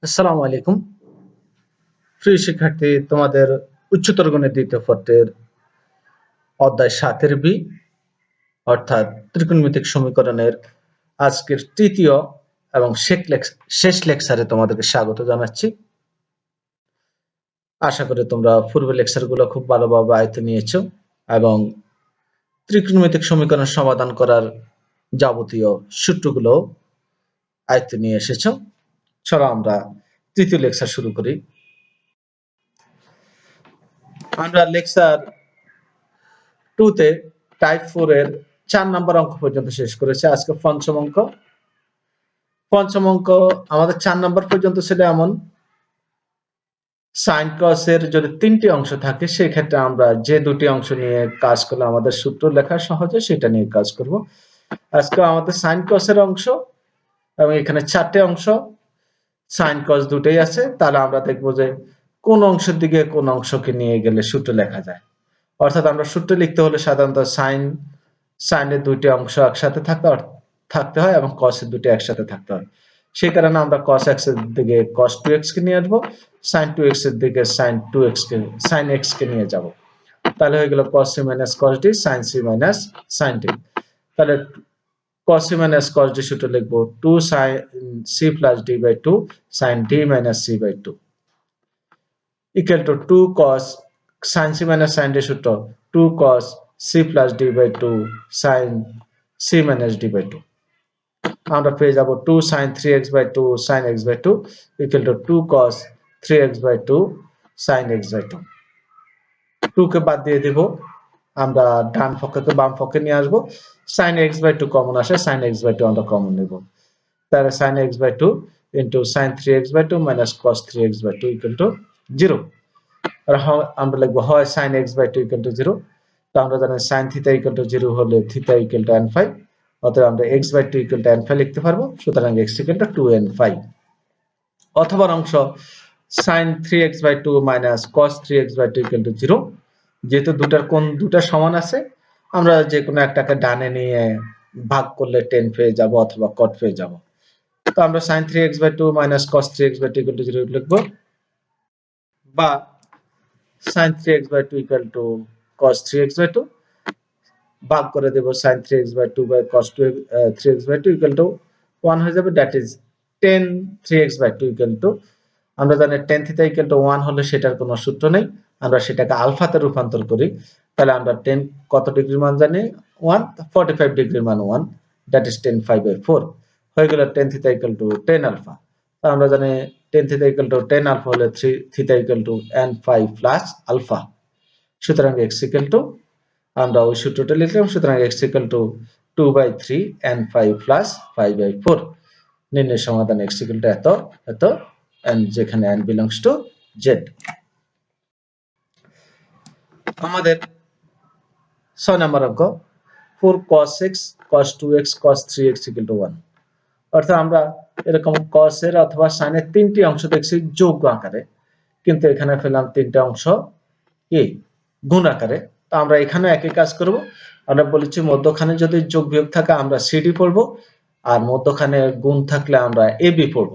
আসসালামু আলাইকুম। প্রিয় শিক্ষার্থী, তোমাদের উচ্চতর গণিত দ্বিতীয় পত্রের অধ্যায় ৭ এর বি অর্থাৎ ত্রিকোণমিতিক সমীকরণের আজকের তৃতীয় এবং শেষ লেকচারে তোমাদেরকে স্বাগত জানাচ্ছি। আশা করি তোমরা পূর্বের লেকচারগুলো খুব ভালোভাবে আয়ত্তে নিয়েছো এবং ত্রিকোণমিতিক সমীকরণ সমাধান করার যাবতীয় সূত্রগুলো আয়ত্তে নিয়ে এসেছো। চলো আমরা তৃতীয় লেকচার শুরু করি। আমরা লেকচার 2 তে টাইপ 4 এর 4 নাম্বার অঙ্ক পর্যন্ত শেষ করেছি। আজকে পঞ্চম অঙ্ক। পঞ্চম অঙ্ক আমাদের 4 নাম্বার পর্যন্ত ছিল এমন, সাইন কস এর যদি 3টি অংশ থাকে সেক্ষেত্রে আমরা যে দুটি অংশ নিয়ে কাজ করলে আমাদের সূত্র লেখা সহজ হয় সেটা নিয়ে কাজ করব। আজকে আমাদের সাইন কস এর অংশ এবং এখানে 4টে অংশ, সাইন কস দুটোই আছে। তাহলে আমরা দেখব যে কোন অংশের দিকে কোন অংশকে নিয়ে গেলে সূত্র লেখা যায়। অর্থাৎ আমরা সূত্র লিখতে হলে সাধারণত সাইনের দুইটি অংশ একসাথে থাকতে হয় এবং কস এর দুটি একসাথে থাকতে হয়। সেই কারণে আমরা cos x এর দিকে cos 2x কে নিয়ে আসবো, sin 2x এর দিকে sin x কে নিয়ে যাব। তাহলে হয়ে গেল cos c minus cos d sin c minus sin d। তাহলে cos c minus cos d সূত্র লিখবো 2 sin c plus d by 2 sin d minus c by 2 equal to 2 cos sin c minus sin d সূত্র 2 cos c plus d by 2 sin c minus d by 2। আমরা পেয়ে যাব 2 sin 3x by 2 sin x by 2 equal to 2 cos 3x by 2 sin x by 2। 2 কে বাদ দিয়ে দেব, আমরা ডান পক্ষকে বাম পক্ষে নিয়ে আসব। sin x by 2 কমন আসে, sin x by 2 আমরা কমন নেব। তাহলে sin x by 2 into sin 3x by 2 minus cos 3x by 2 equal to 0। আর আমরা লিখব হয় sin x by 2 equal to 0। তো আমরা জানি sin theta equal to 0 হলে theta equal to n phi। অতএব আমরা x by 2 equal to n phi লিখতে পারবো। সুতরাং x equal to 2n phi। অথবা অংশ sin 3x by 2 minus cos 3x by 2 equal to 0। যেহেতু দুটার কোণ দুটা সমান আছে, আমরা যে কোনো একটাকে ডানে নিয়ে ভাগ করলে tan পেয়ে যাব অথবা cot পেয়ে যাব। তো আমরা sin 3x by 2 minus cos 3x by 2 equal to 0 লিখব, বা sin 3x by 2 equal to cos 3x by 2 ভাগ করে দেব sin 3x by 2 by cos 3x by 2 equal to 1 হয়ে যাবে। That is tan 3x by 2 equal to, আমরা জানি tan theta equal to 1 হলে সেটার কোনো সূত্র নেই, আমরা সেটাকে আলফাতে রূপান্তর করি। তাহলে আমরা tan কত ডিগ্রির মান জানি 1, 45 ডিগ্রির মান 1, that is tan phi by 4 হয়ে গেল tan theta equal to tan alpha। আমরা জানি tan theta equal to tan alpha হলে 3 theta equal to n phi plus alpha। সুতরাং x equal to, আমরা ওই সূত্রটা লিখলাম। সুতরাং x equal to 2 by 3 n phi plus 5 by 4। নির্ণয় সমাধান x equal to এত n, যেখানে n belongs to z। আমাদের 6 নম্বর অঙ্ক 4 cos x cos 2x cos 3x equal to 1। অর্থাৎ আমরা এরকম cos এর অথবা sin এর 3টি অংশ দেখছি যোগ আকারে, কিন্তু এখানে পেলাম 3টা অংশ কি গুণ আকারে। তো আমরা এখানে একই কাজ করব। আমরা বলেছি মধ্যখানে যদি যোগ বিয়োগ থাকে আমরা সিডি পড়ব, আর মধ্যখানে গুণ থাকলে আমরা এবি পড়ব।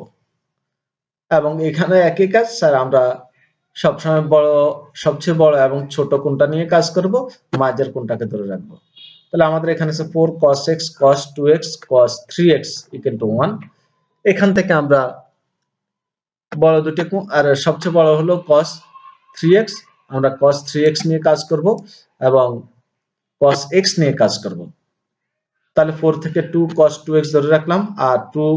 এবং এখানে একই কাজ স্যার, আমরা সবসময় সবচেয়ে বড় এবং ছোট কোণটা নিয়ে কাজ করব, মাঝের কোণটাকে ধরে রাখবো। তাহলে আমাদের এখানে আছে 4 cos x cos 2x cos 3x equal to 1। এখান থেকে আমরা বড় দুটি কোণ আর সবচেয়ে বড় হলো cos 3x, আমরা cos 3x নিয়ে কাজ করব এবং cos x নিয়ে কাজ করব। তাহলে 4 থেকে 2 cos 2x ধরে রাখলাম আর 2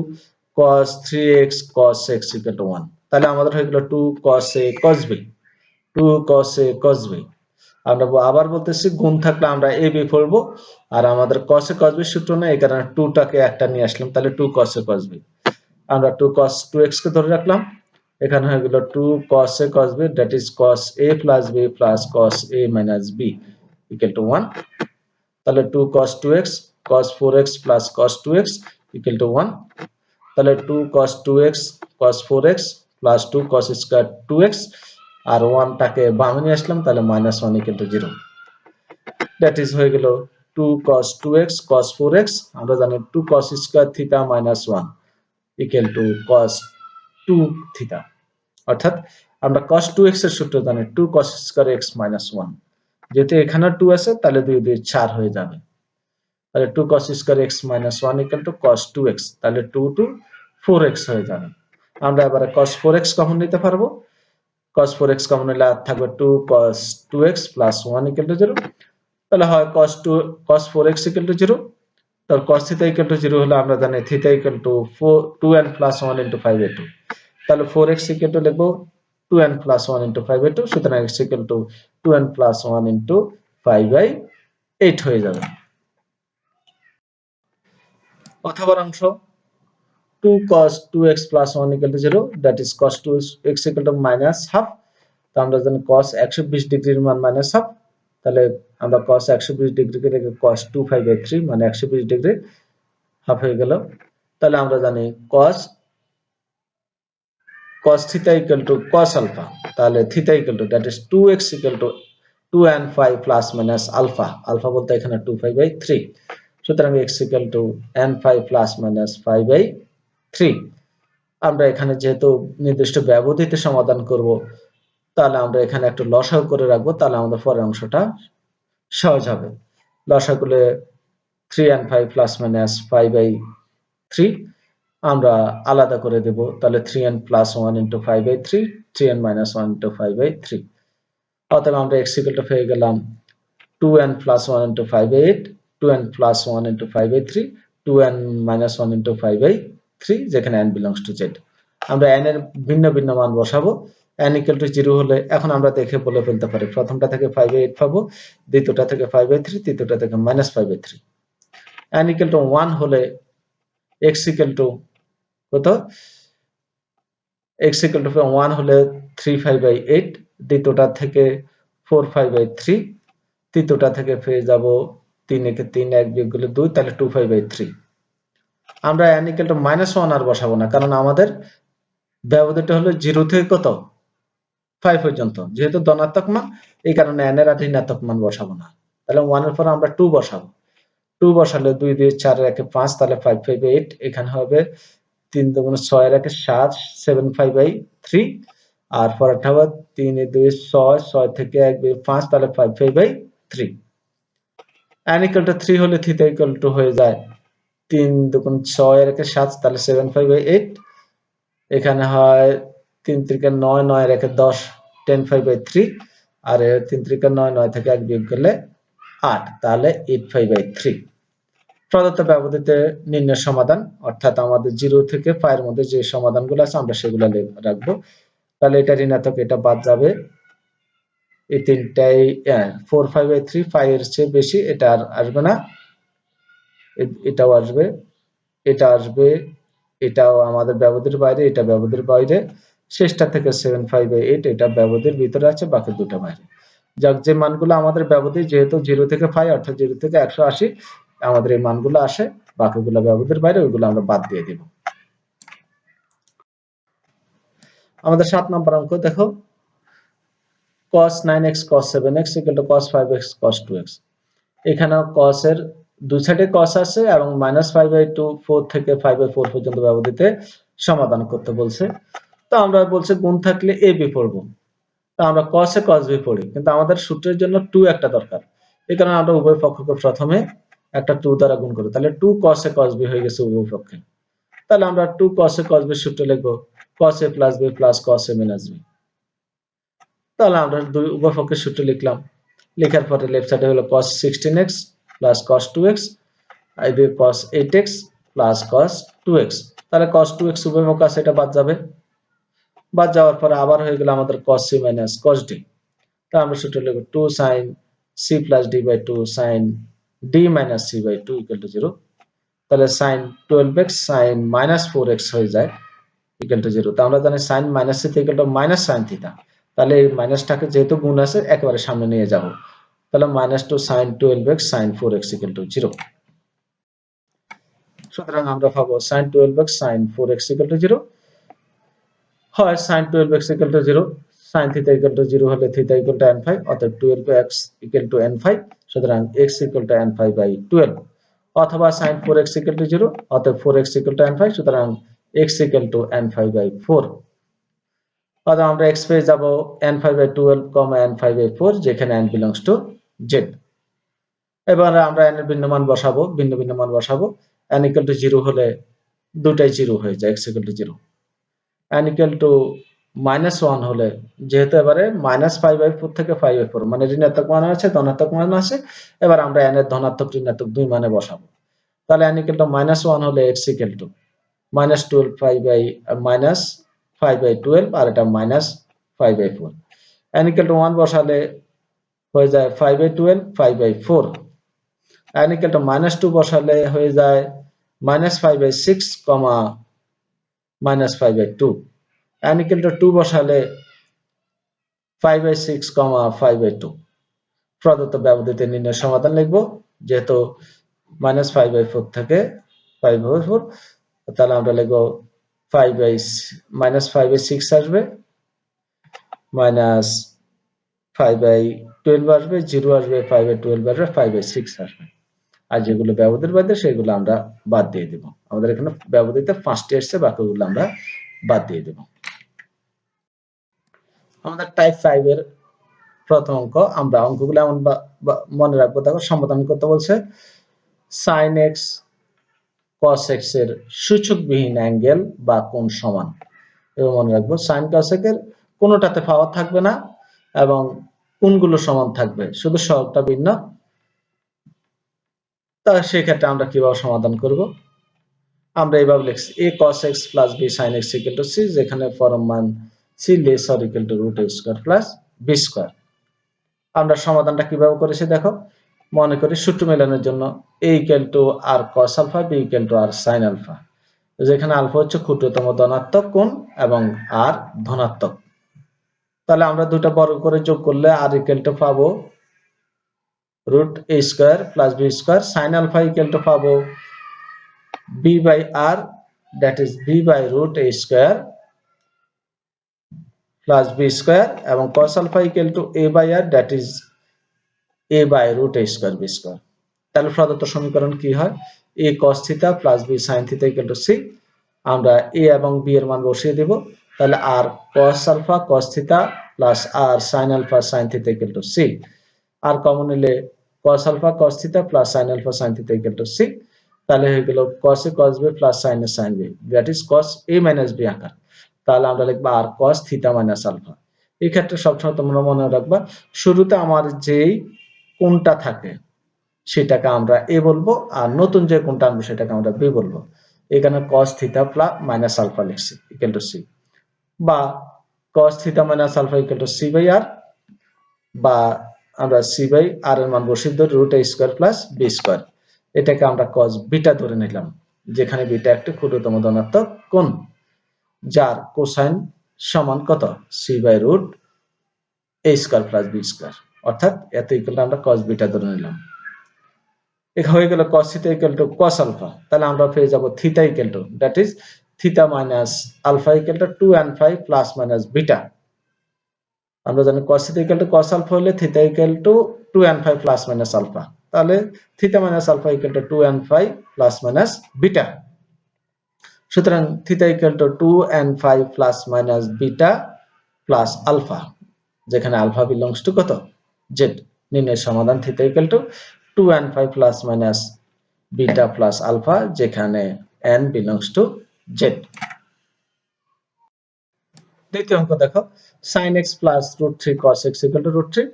cos 3x cos x equal to 1। তাহলে আমাদের হয়ে গেল 2 cos a cos b, 2 cos a cos b। আমরা আবার বলতেছি গুণ থাকলে আমরা ab পড়ব, আর আমাদের cos a cos b সূত্র না, এই কারণে 2 টাকে একটা নিয়ে আসলাম। তাহলে 2 cos a cos b। আমরা 2 cos 2x কে ধরে রাখলাম। এখানে হয়ে গেল 2 cos a cos b, that is cos a plus b plus cos a minus b equal to 1। তাহলে 2 cos 2x cos 4x plus cos 2x equal to 1। তাহলে 2 cos 2x cos 4x plus 2 cos square 2x আর 1 টাকে বামে নিয়ে আসলাম, তাহলে -1 equal to 0। That is হয়ে গেল 2 cos 2x cos 4x, আমরা জানি 2 cos square theta minus 1 equal to cos 2 theta. অর্থাৎ আমরা cos 2x এর সূত্র জানি 2 cos স্কয়ার x minus 1। যেহেতু এখানে 2 আছে তাহলে 2 2 4 হয়ে যাবে। তাহলে 2 cos square x minus 1 equal to cos 2x, তাহলে 2 to 4x হয়ে যাবে। আমরা এবারে cos 4x কমন নিতে পারবো। cos 4x কমন নিলে আর থাকবে 2 cos 2x plus 1 equal to 0। তাহলে হয় cos 4x equal to 0। তাহলে cos theta equal to 0 হলে আমরা জানি theta equal to 2n plus 1 into 5/2। তাহলে 4x equal to লিখবো 2n plus 1 into 5/2। সুতরাং x equal to 2n plus 1 into 5/8 হয়ে যাবে। অথবা অংশ 2 cos 2x plus 1 equal to 0, that is cos 2x equal to minus half। তো আমরা জানি cos 120 ডিগ্রির মান minus half। তাহলে আমরা cos 120 ডিগ্রিকে লিখে cos 2π/3 মানে 120 ডিগ্রি হাফ হয়ে গেল। তাহলে আমরা জানি cos theta equal to cos alpha, তাহলে theta equal to that is 2x equal to 2n phi plus minus alpha, alpha বলতে এখানে 2π/3। সুতরাং x equal to n phi plus minus 5/3। আমরা এখানে যেহেতু নির্দিষ্ট ব্যবধিতে সমাধান করব, তাহলে আমরা এখানে একটু লসাগু করে রাখবো, তাহলে আমাদের পরের অংশটা সহজ হবে। লসাগু করলে 3n phi plus minus 5/3 আমরা আলাদা করে দেব, তাহলে 3n plus 1 into 5/3, 3n minus 1 into 5/3। অতএব আমরা x equal to পেয়ে গেলাম 2n plus 1 into 5/8, 2n plus 1 into 5/3, 2n minus 1 into 5/3, যেখানে n belongs to z। আমরা n এর ভিন্ন ভিন্ন মান বসাবো। n equal to 0 হলে এখন আমরা দেখে বলে ফেলতে পারি, প্রথমটা থেকে 5/8 পাবো, দ্বিতীয়টা থেকে 5/3, তৃতীয়টা থেকে minus 5/3। n equal to 1 হলে x equal to কত, x equal to 1 হলে 3/8, দ্বিতীয়টা থেকে 4/3, তৃতীয়টা থেকে পেয়ে যাব 3 একে 3, 1 বিয়োগ করলে 2, তাহলে 2/3। আমরা n equal to -1 আর বসাবো না, কারণ আমাদের ব্যবধিটা হলো 0 থেকে কত 5 পর্যন্ত, যেহেতু ধনাত্মক মান এই কারণে n এর আর ঋণাত্মক মান বসাবো না। তাহলে 1 এর পর আমরা 2 বসাবো। 2 বসালে 2 2 4 1 5, তাহলে 5/8। এখানে হবে 3 2 6 1 7, 7/3। আর পরেরটা হবে 3 2 6, 6 থেকে 1 2 5, তাহলে 5/3। n equal to 3 হলে থিটা equal to হয়ে যায় 3 2 6 1 7, তাহলে 7/8। এখানে হয় 3 3 9, 9 1 10, 10/3। আর 3 3 9, 9 থেকে 1 বিয়োগ করলে 8, তাহলে 8/3। প্রদত্ত ব্যবধিতে নির্ণয় সমাধান, অর্থাৎ আমাদের 0 থেকে π এর মধ্যে যে সমাধানগুলো আছে আমরা সেগুলো রাখবো। তাহলে এটা ঋণাত্মক, এটা বাদ যাবে। এই তিনটাই 4/3 π এর চেয়ে বেশি, এটা আর আসবে না, এটাও আসবে, এটা আসবে, এটাও আমাদের ব্যবধির বাইরে, এটা ব্যবধির বাইরে। শেষটা থেকে 7/8 এটা ব্যবধির ভিতরে আছে, বাকি দুটো বাইরে। যাক, যে মানগুলো আমাদের ব্যবধি, যেহেতু 0 থেকে π অর্থাৎ 0 থেকে 180 আমাদের এই মানগুলো আসে, বাকিগুলো ব্যবধির বাইরে, ওইগুলো আমরা বাদ দিয়ে দিব। আমাদের 7 নম্বর অঙ্ক দেখো, cos 9x cos 7x equal to cos 5x cos 2x। এখানেও cos এর দুই সাইডে cos আছে এবং -5/2 4 থেকে 5/4 পর্যন্ত ব্যবধিতে সমাধান করতে বলছে। তো আমরা বলছে গুণ থাকলে a b পড়বো, তো আমরা cos এ cos b পড়ি, কিন্তু আমাদের সূত্রের জন্য 2 একটা দরকার। এই কারণে আমরা উভয় পক্ষকে প্রথমে একটা 2 দ্বারা গুণ করি, তাহলে 2 cos a cos b হয়ে গেছে উভয় পক্ষে। তাহলে আমরা 2 cos a cos b সূত্র লিখবো cos a plus b plus cos a minus b। তাহলে আমরা উভয় পক্ষের সূত্র লিখলাম, লেখার পরে লেফট সাইডে হলো cos 16x plus cos 2x, আর এদিকে cos 8x plus cos 2x। তাহলে cos 2x উভয় পক্ষ আছে, এটা বাদ যাবে। বাদ যাওয়ার পরে আবার হয়ে গেল আমাদের cos c minus cos d। তাহলে আমরা সূত্র লিখব 2 sin c plus d by 2 sin d minus c by 2 equal to 0। তাহলে sin 12x sin minus 4x হয়ে যায় equal to 0। তো আমরা জানি sin minus theta equal to minus sin theta। তাহলে এই মাইনাসটাকে যেহেতু গুণ আছে একেবারে সামনে নিয়ে যাব, তাহলে -2 sin 12x sin 4x equal to 0। সুতরাং আমরা পাবো sin 12x sin 4x equal to 0, হয় sin 12x equal to 0, sin theta equal to 0 হলে theta equal to n phi, অতএব 12x equal to n phi, সুতরাং x equal to n phi by 12। অথবা sin 4x equal to 0, অতএব 4x equal to n phi, সুতরাং x equal to n5/4। অর্থাৎ আমরা x পেয়ে যাব n5/12, n5/4, যেখানে n belongs to z। এবার আমরা n এর ভিন্ন মান বসাবো, ভিন্ন মান বসাবো। n equal to 0 হলে দুটাই 0 হয়ে যায়, x equal to 0। n equal to -1 হলে, যেহেতু এবারে -5/4 থেকে 5/4 মানে ঋণাত্মক মান আছে, ধনাত্মক মান আছে, এবার আমরা n এর ধনাত্মক ঋণাত্মক দুই মানে বসাবো। তাহলে n equal to -1 হলে x equal to -5/12 আর এটা -5/4। n equal to 1 বসালে হয়ে যায় 5/12, 5/4। n equal to -2 বসালে হয়ে যায় -5/6, -5/2। n equal to 2 বসালে 5/6, 5/2। প্রদত্ত ব্যবধিতে নির্ণয়ের সমাধান লিখব, যেহেতু -5/4 থেকে 5/4, তাহলে আমরা লিখব -5/6 আসবে, -5/12 আসবে, 0 আসবে, 5/12 আসবে, 5/6 আসবে। আর যেগুলো ব্যবধির বাইরে সেগুলো আমরা বাদ দিয়ে দেব। আমাদের এখানে ব্যবধিতে 5টি আসছে, বাকিগুলো আমরা বাদ দিয়ে দেব। আমাদের টাইপ 5 এর প্রথম অঙ্ক, আমরা অঙ্কগুলো এমন মনে রাখবো। দেখো সমাধান করতে বলছে sin x cos x এর সূচকবিহীন অ্যাঙ্গেল বা কোণ সমান। এবং মনে রাখবো sin cos x এর কোনোটাতে পাওয়ার থাকবে না এবং কোণগুলো সমান থাকবে, শুধু সহগটা ভিন্ন। তাহলে সেই ক্ষেত্রে আমরা কিভাবে সমাধান করব? আমরা এইভাবে লিখছি a cos x plus b sin x equal to c, যেখানে পরম মান c less or equal to root a square plus b square। আমরা সমাধানটা কিভাবে করেছি দেখো, মনে করি সূত্র মেলানোর জন্য a equal to r cos alpha, b equal to r sin alpha, যেখানে আলফা হচ্ছে ক্ষুদ্রতম ধনাত্মক কোণ এবং r ধনাত্মক। তাহলে আমরা দুটো বর্গ করে যোগ করলে r equal to পাবো root a square plus b square, sin alpha equal to পাবো b by r, that is b by root a square plus b square, এবং cos alpha equal to a by r, that is a by root a square b square। তাহলে প্রদত্ত সমীকরণ কি হয়? a cos theta plus b sin theta equal to c। আমরা a এবং b এর মান বসিয়ে দেব। তাহলে r cos alpha cos theta plus r sin alpha sin theta equal to c। আর কমন নিলে cos alpha cos theta plus sin alpha sin theta equal to c। তাহলে হয়ে গেল cos a cos b plus sin a sin b, that is cos a minus b আকার। তাহলে আমরা লিখব r cos theta minus alpha। এই ক্ষেত্রে সবসময় তোমরা মনে রাখবা, শুরুতে আমার যেই কোণটা থাকে সেটাকে আমরা a বলবো, আর নতুন যে কোণটা আনবো সেটাকে আমরা b বলবো। এখানে cos theta plus minus alpha লিখছি equal to c, বা cos theta minus alpha equal to c by r, বা আমরা c by r এর মান বসিয়ে দিই root a square plus b square। এটাকে আমরা cos বিটা ধরে নিলাম, যেখানে বিটা একটা ক্ষুদ্রতম ধনাত্মক কোণ, যার কোসাইন সমান কত? c by root a square plus b square। অর্থাৎ এত ইকুয়াল আমরা cos বিটা ধরে নিলাম। এটা হয়ে গেল cos theta equal to cos alpha। তাহলে আমরা পেয়ে যাব theta equal to, that is theta minus alpha equal to 2n5 plus minus beta। আমরা জানি cos theta equal to cos alpha হলে theta equal to 2n5 plus minus alpha। তাহলে theta minus alpha equal to 2n5 plus minus beta। সুতরাং theta equal to 2n5 plus minus beta plus alpha, যেখানে alpha belongs to কত? z। নির্ণয়ের সমাধান theta equal to 2n5 plus minus beta plus alpha, যেখানে n belongs to z। দ্বিতীয় অঙ্ক দেখো, sin x plus root 3 cos x equal to root 3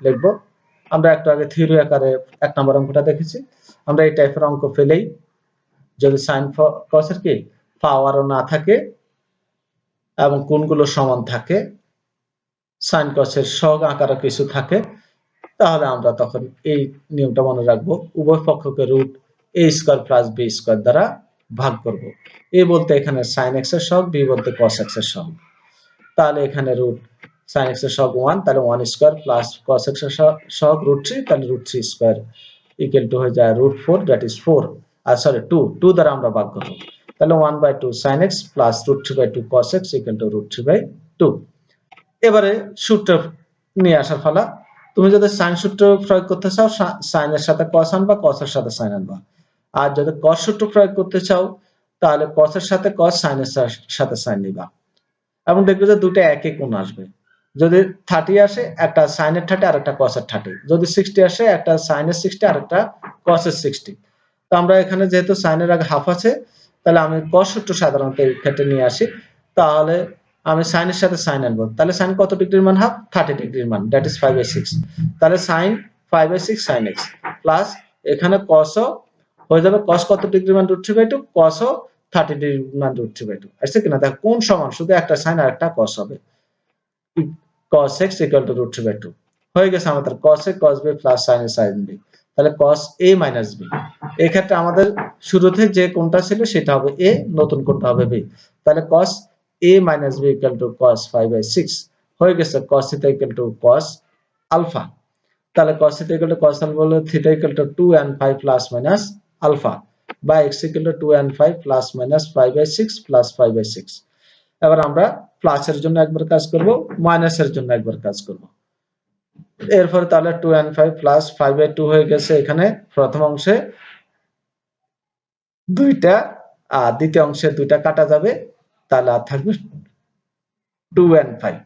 লিখবো। আমরা একটু আগে থিওরি আকারে এক নম্বর অঙ্কটা দেখেছি। আমরা এই টাইপের অঙ্ক ফেলেই, যদি sin cos এর কি পাওয়ারও না থাকে এবং কোণগুলো সমান থাকে, sin cos এর সহগ আকারে কিছু থাকে, তাহলে আমরা তখন এই নিয়মটা মনে রাখবো, উভয় পক্ষকে root a square plus b square দ্বারা ভাগ করব। a বলতে এখানে sin x এর সহগ, b বলতে cos x এর সহগ। তাহলে এখানে রুট sin x এর সহগ 1, তাহলে 1 স্কয়ার প্লাস cos x এর সহগ রুট 3, তাহলে রুট 3 স্কয়ার ইকুয়াল টু হয়ে যায় রুট 4, দ্যাট ইজ 4, আর সরি 2 দ্বারা আমরা ভাগ করব। তাহলে 1/2 sin x plus root 3/2 cos x equal to root 3/2। এবারে সূত্র নিয়ে আসার পালা। তুমি যদি sin সূত্র প্রয়োগ করতে চাও, sin এর সাথে cos আনবা, cos এর সাথে sin আনবা। আর যদি cos সূত্র প্রয়োগ করতে চাও, তাহলে cos এর সাথে cos, sin এর সাথে sin নিবা এবং দেখবে যে দুটো একই কোণ আসবে। যদি 30 আসে একটা sin এর 30 আর একটা cos এর 30, যদি 60 আসে একটা sin এর 60 আর একটা cos এর 60। তো আমরা এখানে যেহেতু sin এর আগে হাফ আছে, তাহলে আমি cos সূত্র সাধারণত এই ক্ষেত্রে নিয়ে আসি। তাহলে আমি sin এর সাথে sin আনবো, তাহলে sin কত ডিগ্রির মান হাফ? 30 ডিগ্রির মান, দ্যাট ইজ 5/6। তাহলে sin 5/6 sin x প্লাস এখানে cos ও হয়ে যাবে, cos কত ডিগ্রির মান √3/2, cos ও 30 ডিগ্রির মান √3/2। আসছে কিনা দেখো, কোন সমান, শুধু একটা sin আর একটা cos হবে। cos x equal to √3/2 হয়ে গেছে আমাদের cos a cos b plus sin a sin b। তাহলে cos a minus b, এই ক্ষেত্রে আমাদের শুরুতে যে কোণটা ছিল সেটা হবে a, নতুন কোণটা হবে b। তাহলে cos a minus b equal to cos 5/6 হয়ে গেছে cos theta equal to cos alpha। তাহলে cos theta equal to cos alpha হলো theta equal to 2 and 5 plus minus alpha by x equal to 2 and 5 plus minus 5/6 plus 5/6। এবার আমরা প্লাসের জন্য একবার কাজ করব, মাইনাসের জন্য একবার কাজ করব। এরপর তাহলে 2 and 5 প্লাস 5/2 হয়ে গেছে এখানে প্রথম অংশে দুইটা, আর দ্বিতীয় অংশে দুইটা কাটা যাবে, তাহলে আর থাকবে 2 and 5।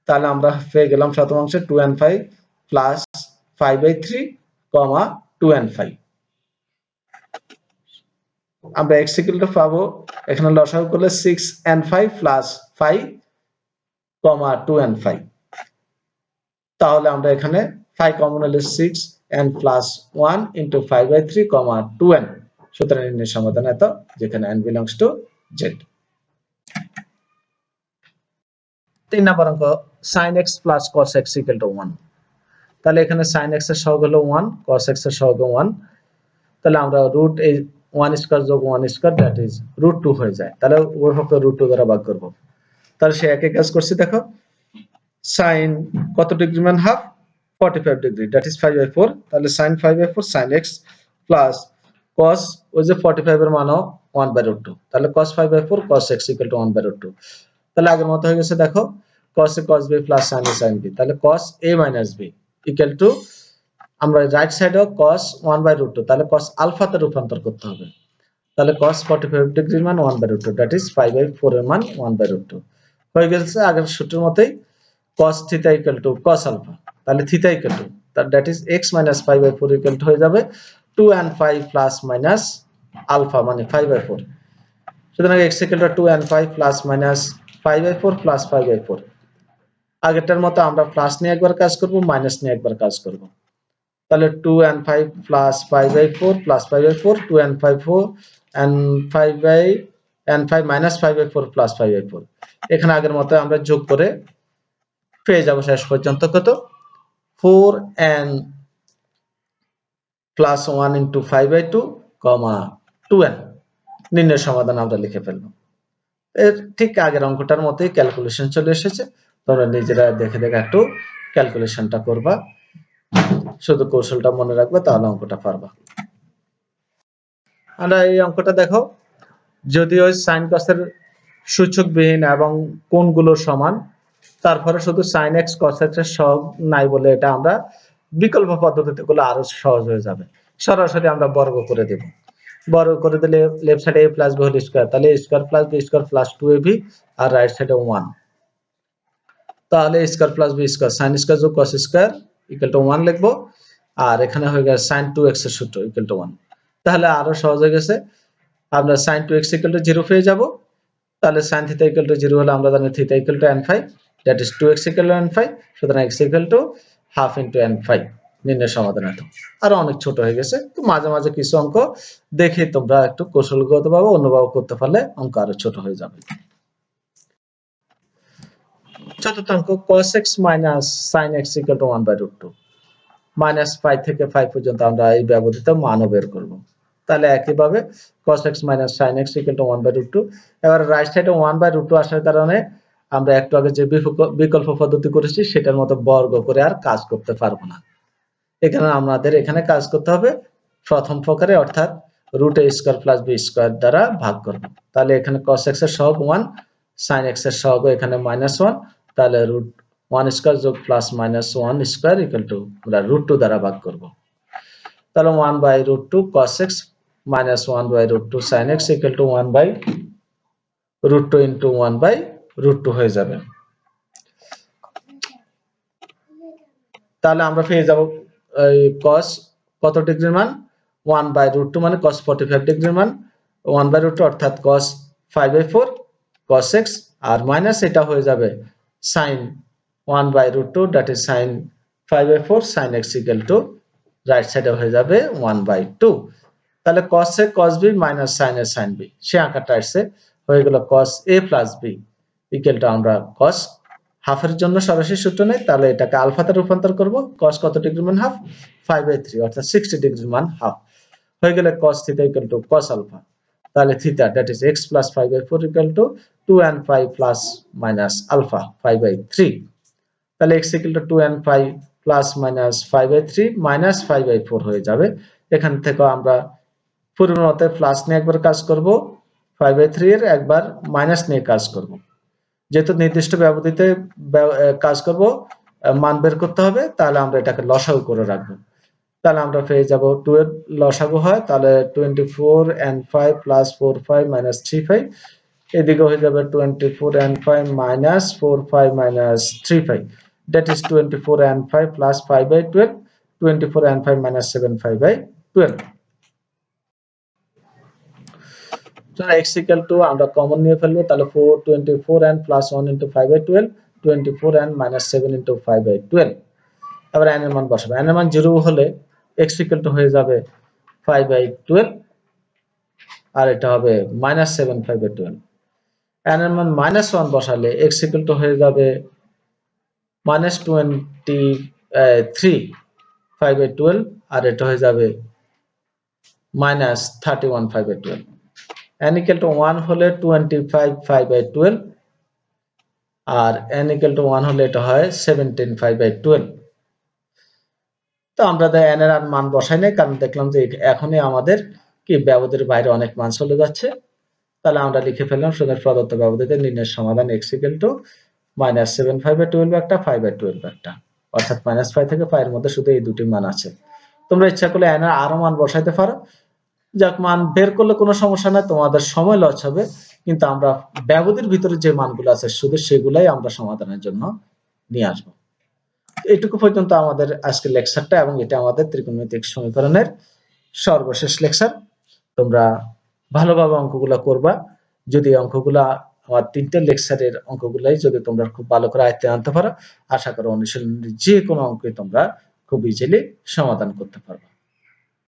তাহলে আমরা পেয়ে গেলাম প্রথম অংশে 2 and 5 প্লাস 5/3, 2 and 5। আমরা x equal to পাবো, এখানে লসাগু করলে 6 and 5 প্লাস 5, 2 and 5। তাহলে আমরা এখানে 5 কমন হলে 6 and plus 1 into 5/3, 2n। সুতরাং নির্ণয় সমাধান এত, যেখানে n belongs to z। 3 নম্বর অঙ্ক, sin x plus cos x equal to 1। তাহলে এখানে sin x এর সহগ হলো 1, cos x এর সহগ 1। তাহলে আমরা রুট এই 1 স্কয়ার যোগ 1 স্কয়ার দ্যাট ইজ √2 হয়ে যায়। তাহলে উভয়পক্ষকে √2 দ্বারা ভাগ করব। তাহলে সে একই কাজ করছি, দেখো sin কত ডিগ্রি মান হাফ? 45 degree, that is 5/4। তাহলে sin 5/4 sin x plus cos ওই যে 45 এর মানও 1/√2, তাহলে cos 5/4 cos x equal to 1/√2। তাহলে আগের মত হয়ে গেছে, দেখো cos a cos b plus sin a sin b। তাহলে cos a minus b equal to, আমরা রাইট সাইডেও cos 1/√2, তাহলে cos আলফা তে রূপান্তর করতে হবে। তাহলে cos 45 ডিগ্রির মান 1/√2, দ্যাট ইজ 5/4 এর মান 1/√2 হয়ে গেছে আগের সূত্রের মতই। cos theta equal to cos alpha, তাহলে theta equal to, that is x minus 5/4 equal to হয়ে যাবে 2 and 5 plus minus alpha মানে 5/4। সুতরাং x equal to 2 and 5 plus minus 5/4 plus 5/4। আগেরটার মতো আমরা প্লাস নিয়ে একবার কাজ করব, মাইনাস নিয়ে একবার কাজ করব। তাহলে 2 and 5 plus 5/4 plus 5/4, 2 and 5 4 and 5 minus 5/4 plus 5/4। এখানে আগের মতো আমরা যোগ করে পেয়ে যাব শেষ পর্যন্ত কত? 4 and plus 1 into 5/2, 2n। নির্ণয় সমাধান আমরা লিখে ফেলব। এর ঠিক আগের অঙ্কটার মতোই ক্যালকুলেশন চলে এসেছে। তোমরা নিজেরা দেখে দেখে একটু ক্যালকুলেশনটা করবা, শুধু কৌশলটা মনে রাখবে, তাহলে অঙ্কটা পারবা। আমরা এই অঙ্কটা দেখো, যদিও sin cos এর সূচকবিহীন এবং কোণগুলো সমান, তারপরে শুধু sin x cos x এর সহগ নাই বলে এটা আমরা বিকল্প পদ্ধতিতে করলে আরো সহজ হয়ে যাবে। সরাসরি আমরা বর্গ করে দেব, বর্গ করে দিলে লেফট সাইডে a plus b whole square, তাহলে a square plus b square plus 2ab, আর রাইট সাইডে 1। তাহলে a square plus b square sin square যোগ cos স্কয়ার ইকুয়াল টু 1 লিখব, আর এখানে হয়ে গেছে sin 2x এর সূত্র ইকুয়াল টু 1। তাহলে আরো সহজ হয়ে গেছে, আমরা sin 2x ইকুয়াল টু 0 পেয়ে যাব। তাহলে sin থিটা ইকুয়াল টু 0 হলে আমরা জানি theta equal to n5, that is 2x equal to n5। সুতরাং x equal to half into n5। নির্ণয় সমাধান এত। আরো অনেক ছোট হয়ে গেছে, তো মাঝে মাঝে কিছু অঙ্ক দেখে তোমরা একটু কৌশলগতভাবে অন্যভাবে করতে পারলে অঙ্ক আরো ছোট হয়ে যাবে। চতুর্থ অঙ্ক, cos x minus sin x equal two 1/√2। -5 থেকে 5 পর্যন্ত আমরা এই ব্যবধানিত মানও বের করব। তাহলে একইভাবে cos x minus sin x equal to 1/√2। এবার রাইট সাইডে 1/√2 আসার কারণে আমরা একটু আগে যে বিকল্প পদ্ধতি করেছি সেটার মতো বর্গ করে আর কাজ করতে পারবো না। এখানে আমাদের এখানে কাজ করতে হবে প্রথম প্রকারে, অর্থাৎ √a² + b² দ্বারা ভাগ করব। তাহলে এখানে cos x এর সহগ 1, sin x এর সহগ এখানে -1, তাহলে √1² যোগ প্লাস -1² ইকুয়াল টু আমরা √2 দ্বারা ভাগ করব। তাহলে 1/√2 cos x minus 1 by root 2 sin x equal to 1 by root 2 into 1 by root 2 হয়ে যাবে। তাহলে আমরা পেয়ে যাব cos কত ডিগ্রির মান 1 by root 2 মানে cos 45 ডিগ্রির মান 1 by root 2 অর্থাৎ cos 5/4 cos x আর মাইনাস এটা হয়ে যাবে sin 1 by root 2 that is sin 5/4 sin x equal to right সাইডে হয়ে যাবে 1 by 2। তাহলে cos a cos b minus sin a sin b সে আকারটা আসছে হয়ে গেল cos a plus b equal to আমরা cos হাফের জন্য সরাসরি সূত্র নেই, তাহলে এটাকে আলফাতে রূপান্তর করব। cos কত ডিগ্রি মান হাফ 5/3 অর্থাৎ 60 ডিগ্রি মান হাফ হয়ে গেলে cos theta equal to cos alpha. তাহলে theta that is x plus 5/4 equal to 2 and 5 plus minus alpha 5/3। তাহলে x equal to 2 and 5 plus minus 5/3 minus 5/4 হয়ে যাবে। এখান থেকে আমরা পুরনো মতে প্লাস নিয়ে একবার কাজ করব, 5/3 এর একবার মাইনাস নিয়ে কাজ করব। যেহেতু নির্দিষ্ট ব্যবধিতে কাজ করব, মান বের করতে হবে, তাহলে আমরা এটাকে লসাগু করে রাখবো। তাহলে আমরা পেয়ে যাব 2 এর লসাগু হয় তাহলে 24 and 5 plus 4 5 minus 3 5 এদিকে হয়ে যাবে 24 and 5 minus 4 5 minus 3 5 that is 24 and 5 plus 5/12 24 and 5 minus 7 5/12। তাহলে x equal to আমরা কমন নিয়ে ফেলবো, তাহলে 4 24 and plus 1 into 5/12 24 and minus 7 into 5/12। আবার n এর মান বসাবো, n এর মান 0 হলে x equal to হয়ে যাবে 5/12 আর এটা হবে -7 5/12। n এর মান -1 বসালে x equal to হয়ে যাবে -23 5/12 আর এটা হয়ে যাবে -31 5/12। n equal to 1 হলে 25 5/12 আর n equal to 1 হলে এটা হয় 17 5/12। তো আমরা n এর মান বসাই নাই, কারণ দেখলাম যে এখনই আমাদের কি ব্যবধির বাইরে অনেক মান চলে যাচ্ছে। তাহলে আমরা লিখে ফেললাম সুতরাং প্রদত্ত ব্যবধিতে নির্ণয়ের সমাধান x equal to -7 5/12 একটা 5/12 একটা, অর্থাৎ -5 থেকে 5 এর মধ্যে শুধু এই দুটি মান আছে। তোমরা ইচ্ছা করলে n এর আরো মান বসাইতে পারো, যাক মান বের করলে কোনো সমস্যা নাই, তোমাদের সময় লস হবে, কিন্তু আমরা ব্যবধির ভিতরে যে মানগুলো আছে শুধু সেগুলাই আমরা সমাধানের জন্য নিয়ে আসব। এইটুকু পর্যন্ত আমাদের আজকের লেকচারটা, এবং এটা আমাদের ত্রিকোণমিতিক সমীকরণের সর্বশেষ লেকচার। তোমরা ভালোভাবে অঙ্কগুলো করবা। যদি অঙ্কগুলা আমার 3টে লেকচারের অঙ্কগুলাই যদি তোমরা খুব ভালো করে আয়ত্তে আনতে পারো, আশা করি অনুশীলনের যে কোনো অঙ্কই তোমরা খুব ইজিলি সমাধান করতে পারবে।